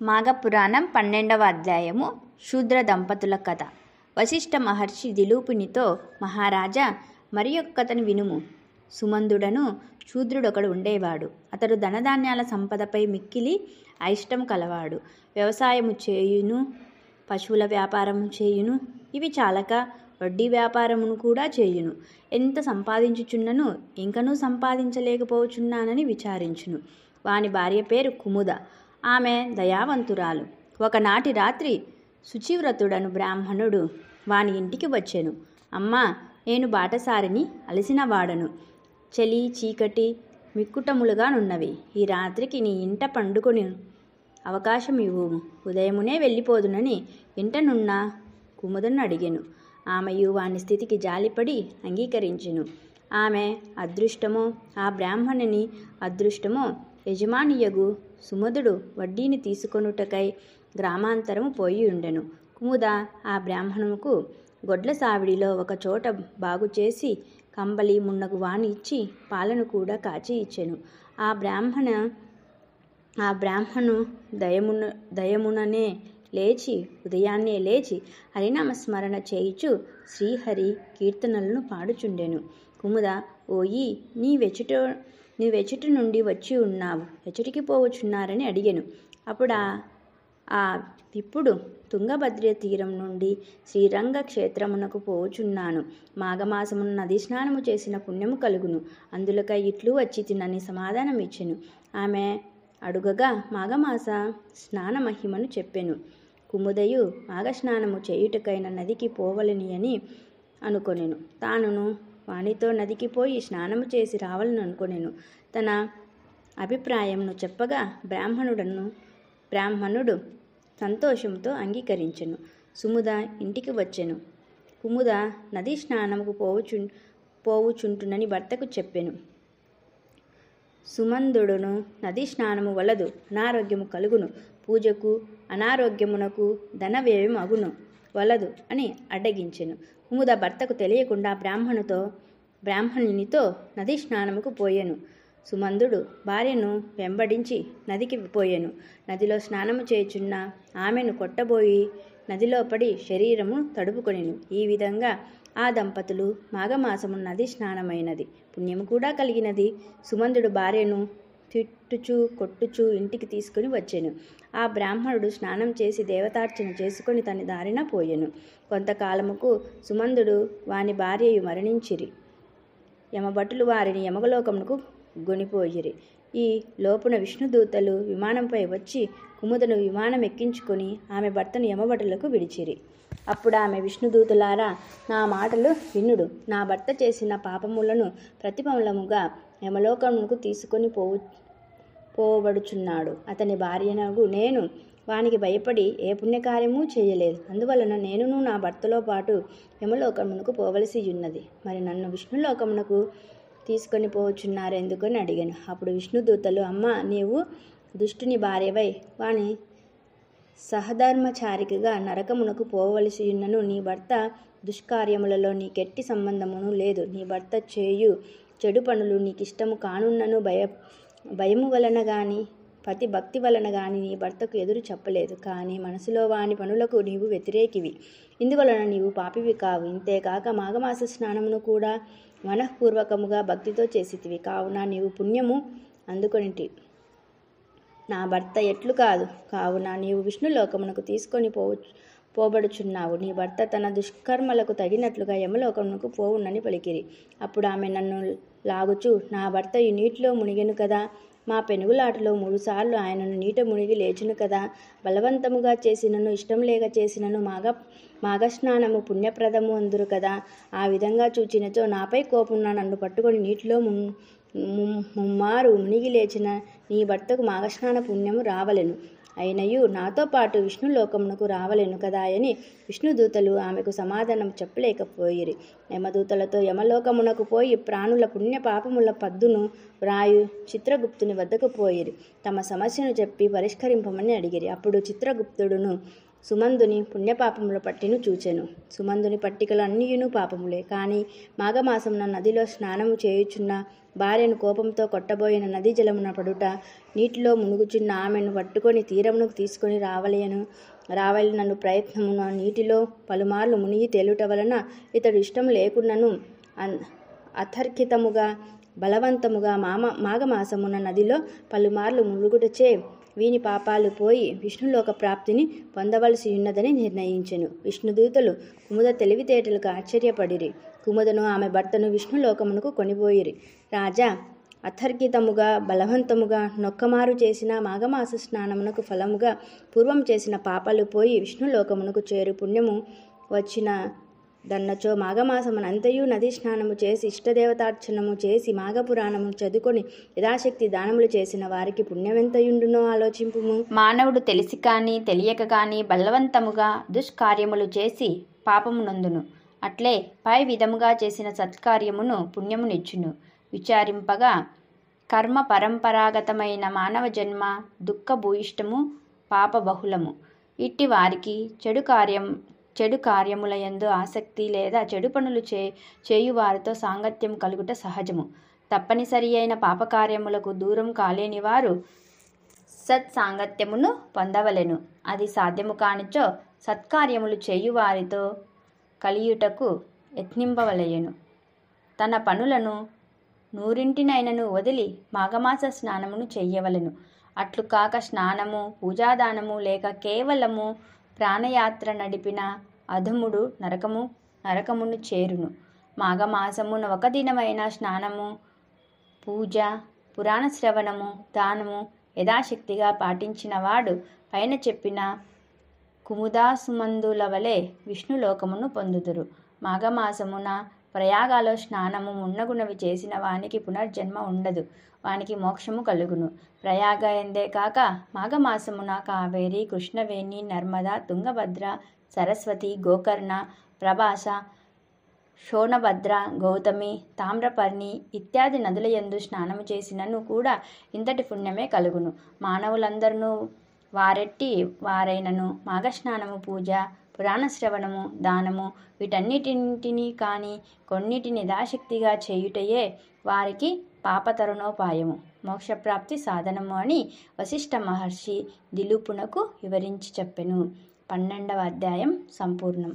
మాఘపురాణం 12వ అధ్యాయము శూద్ర దంపతుల కథ. వశిష్ఠ మహర్షి దిలీపునితో, మహారాజా, మరి ఒక కథను వినుము. సుమందుడను శూద్రుడొకడు ఉండేవాడు. అతడు ధనధాన్యాల సంపదపై మిక్కిలి అయిష్టం కలవాడు. వ్యవసాయము చేయును, పశువుల వ్యాపారము చేయును, ఇవి చాలక వడ్డీ వ్యాపారమును కూడా చేయును. ఎంత సంపాదించుచున్నను ఇంకనూ సంపాదించలేకపోచున్నానని విచారించును. వాని భార్య పేరు కుముద. ఆమె దయావంతురాలు. ఒకనాటి రాత్రి శుచివ్రతుడను బ్రాహ్మణుడు వాని ఇంటికి వచ్చెను. అమ్మా, నేను బాటసారిని, అలసిన వాడను. చలి చీకటి మిక్కుటములుగా నున్నవి. ఈ రాత్రికి నీ ఇంట పండుకొని అవకాశం ఇవ్వు. ఉదయమునే వెళ్ళిపోదునని ఇంటనున్న కుముదను అడిగెను. ఆమెయు వాని స్థితికి జాలిపడి అంగీకరించెను. ఆమె అదృష్టమో, ఆ బ్రాహ్మణుని అదృష్టమో, యజమానియగు సుమదుడు వడ్డీని తీసుకొనుటకై గ్రామాంతరము పోయి ఉండెను. కుముద ఆ బ్రాహ్మణుకు గొడ్ల సావిడిలో ఒక చోట బాగుచేసి కంబలి మున్నగు వాణి ఇచ్చి పాలను కూడా కాచి ఇచ్చెను. ఆ బ్రాహ్మణు దయముననే లేచి ఉదయాన్నే లేచి హరినామస్మరణ చేయుచు శ్రీహరి కీర్తనలను పాడుచుండెను. కుముద, ఓయి, నీవెచుట నుండి వచ్చి ఉన్నావు, ఎచుటికి పోవచున్నారని అడిగెను. అప్పుడు ఇప్పుడు తుంగభద్ర తీరం నుండి శ్రీరంగ క్షేత్రమునకు పోవుచున్నాను. మాఘమాసమున నది స్నానము చేసిన పుణ్యము కలుగును, అందులకై ఇట్లు వచ్చి తినని సమాధానం ఇచ్చెను. ఆమె అడుగగా మాఘమాస స్నాన మహిమను చెప్పెను. కుముదయు మాఘస్నానము చేయుటకైన నదికి పోవలని అని అనుకొనెను. తానును వానితో నదికి పోయి స్నానము చేసి రావాలని అనుకొనెను. తన అభిప్రాయమును చెప్పగా బ్రాహ్మణుడు సంతోషంతో అంగీకరించెను. సుముద ఇంటికి వచ్చెను. కుముద నదీ స్నానముకు పోవుచుంటునని భర్తకు చెప్పెను. సుమందుడును నదీ స్నానము వలదు, అనారోగ్యము కలుగును, పూజకు అనారోగ్యమునకు ధన వ్యయం అగును, వలదు అని అడ్డగించెను. కుముద భర్తకు తెలియకుండా బ్రాహ్మణునితో నదీ స్నానముకు పోయెను. సుమందుడు భార్యను వెంబడించి నదికి పోయెను. నదిలో స్నానము చేయుచున్న ఆమెను కొట్టబోయి నదిలో పడి శరీరము తడుపుకొనెను. ఈ విధంగా ఆ దంపతులు మాఘమాసము నది స్నానమైనది, పుణ్యము కూడా కలిగినది. సుమందుడు భార్యను తిట్టుచు కొట్టుచు ఇంటికి తీసుకుని వచ్చెను. ఆ బ్రాహ్మణుడు స్నానం చేసి దేవతార్చన చేసుకొని తన దారిన పోయెను. కొంతకాలముకు సుమందుడు వాని భార్యయు మరణించిరి. యమభటులు వారిని యమలోకమునకు గొనిపోయిరి. ఈ లోపున విష్ణుదూతలు విమానంపై వచ్చి కుముదను విమానం ఎక్కించుకొని ఆమె భర్తను యమభటులకు విడిచిరి. అప్పుడు ఆమె, విష్ణుదూతులారా, నా మాటలు వినుడు. నా భర్త చేసిన పాపములను ప్రతిఫలముగా యమలోకమునకు తీసుకొని పోబడుచున్నాడు. అతని భార్యనగు నేను వానికి భయపడి ఏ పుణ్యకార్యము చేయలేదు. అందువలన నేనును నా భర్తలో పాటు యమలోకమునకు పోవలసి ఉన్నది. మరి నన్ను విష్ణులోకమునకు తీసుకొని పోవచ్చున్నారెందుకని అడిగాను. అప్పుడు విష్ణుదూతలు, అమ్మ, నీవు దుష్టుని భార్యవై వాని సహధర్మచారికగా నరకమునకు పోవలసి ఉన్నను. నీ భర్త దుష్కార్యములలో నీకెట్టి సంబంధమును లేదు. నీ భర్త చేయు చెడు పనులు నీకిష్టము కానున్నను భయము వలన గాని పతి భక్తి వలన గాని నీ భర్తకు ఎదురు చెప్పలేదు. కానీ మనసులో వాని పనులకు నీవు వ్యతిరేకివి. ఇందువలన నీవు పాపివి కావు. ఇంతేకాక మాఘమాస స్నానమును కూడా మనఃపూర్వకముగా భక్తితో చేసితివి. కావున నీవు పుణ్యము అందుకొనిటి. నా భర్త ఎట్లు కాదు. కావున నీవు విష్ణులోకమునకు తీసుకొని పోబడుచున్నావు. నీ భర్త తన దుష్కర్మలకు తగినట్లుగా యమలోకమునకు పోవునని పలికిరి. అప్పుడు ఆమె నన్ను లాగుచు, నా భర్త ఈ నీటిలో మునిగెను కదా, మా పెనుగులాటలో 3 సార్లు ఆయనను నీట మునిగి లేచును కదా, బలవంతముగా చేసినను ఇష్టం లేక చేసినను మాఘస్నానము పుణ్యప్రదము అందురు కదా. ఆ విధంగా చూచినచో నాపై కోపమున నన్ను పట్టుకొని నీటిలో ముమ్మారు మునిగి లేచిన నీ భర్తకు మాఘస్నాన పుణ్యము రావలెను. అయినయు నాతో పాటు విష్ణులోకమునకు రావలెను కదా అని విష్ణుదూతలు ఆమెకు సమాధానం చెప్పలేకపోయిరి. యమదూతలతో యమలోకమునకు పోయి ప్రాణుల పుణ్య పాపముల పద్దును వ్రాయు చిత్రగుప్తుని వద్దకు పోయిరి. తమ సమస్యను చెప్పి పరిష్కరింపమని అడిగిరి. అప్పుడు చిత్రగుప్తుడును సుమందుని పుణ్యపాపముల పట్టిను చూచెను. సుమందుని పట్టికలు అన్నియును పాపములే. కానీ మాఘమాసమున నదిలో స్నానము చేయుచున్న భార్యను కోపంతో కొట్టబోయిన నదీ జలమున పడుట, నీటిలో మునుగుచున్న ఆమెను పట్టుకొని తీరమునకు తీసుకొని రావాలనను ప్రయత్నమున నీటిలో పలుమార్లు మునిగి తేలుట వలన ఇతడు ఇష్టం లేకున్నను అతర్కితముగా బలవంతముగా మాఘమాసమున నదిలో పలుమార్లు మునుగుటచే వీని పాపాలు పోయి విష్ణులోక ప్రాప్తిని పొందవలసి ఉన్నదని నిర్ణయించెను. విష్ణుదూతలు కుముద తెలివితేటలకు ఆశ్చర్యపడిరి. కుముదను ఆమె భర్తను విష్ణులోకమునకు కొనిపోయిరి. రాజా, అతర్కితముగా బలవంతముగా నొక్కమారు చేసిన మాఘమాస స్నానమునకు ఫలముగా పూర్వం చేసిన పాపాలు పోయి విష్ణులోకమునకు చేరు పుణ్యము వచ్చిన దన్నచో మాఘమాసమునంతయు నదీ స్నానము చేసి ఇష్టదేవతార్చనము చేసి మాఘపురాణము చదువుకొని యథాశక్తి దానములు చేసిన వారికి పుణ్యమెంతయుండునో ఆలోచింపుము. మానవుడు తెలిసి కానీ తెలియక కానీ బలవంతముగా దుష్కార్యములు చేసి పాపము నొందును. అట్లే పై విధముగా చేసిన సత్కార్యమును పుణ్యమునిచ్చును. విచారింపగా కర్మ పరంపరాగతమైన మానవ జన్మ దుఃఖభూయిష్టము పాపబహుళము. ఇట్టి వారికి చెడు కార్యములయందు ఆసక్తి లేదా చెడు పనులు చేయువారితో సాంగత్యం కలుగుట సహజము. తప్పనిసరి అయిన పాపకార్యములకు దూరం కాలేని వారు సత్సాంగత్యమును పొందవలెను. అది సాధ్యము కానిచో సత్కార్యములు చేయువారితో కలియుటకు యత్నింపవలయను. తన పనులను 100 వదిలి మాఘమాస స్నానమును చెయ్యవలెను. అట్లు కాక స్నానము, పూజాదానము లేక కేవలము ప్రాణయాత్ర నడిపిన అధముడు నరకమును చేరును. మాఘమాసమున ఒక దినమైన స్నానము, పూజ, పురాణ శ్రవణము, దానము యథాశక్తిగా పాటించిన వాడు పైన చెప్పిన కుముదాసుమందుల వలె విష్ణులోకమును పొందుదురు. మాఘమాసమున ప్రయాగాలో స్నానము మున్నగునవి చేసిన వానికి పునర్జన్మ ఉండదు. వానికి మోక్షము కలుగును. ప్రయాగ ఎందే కాక మాఘమాసమున కావేరి, కృష్ణవేణి, నర్మద, తుంగభద్ర, సరస్వతి, గోకర్ణ, ప్రభాస, శోణభద్ర, గౌతమి, తామ్రపర్ణి ఇత్యాది నదులయందు స్నానము చేసినను కూడా ఇంతటి పుణ్యమే కలుగును. మానవులందరూ వారెట్టి వారైనను మాఘస్నానము, పూజ, పురాణ శ్రవణము, దానము వీటన్నిటిని కానీ కొన్నిటిని యథాశక్తిగా చేయుటయే వారికి పాపతరుణోపాయము, మోక్షప్రాప్తి సాధనము అని వశిష్ఠ మహర్షి దిలీపునకు వివరించి చెప్పెను. 12వ అధ్యాయం సంపూర్ణం.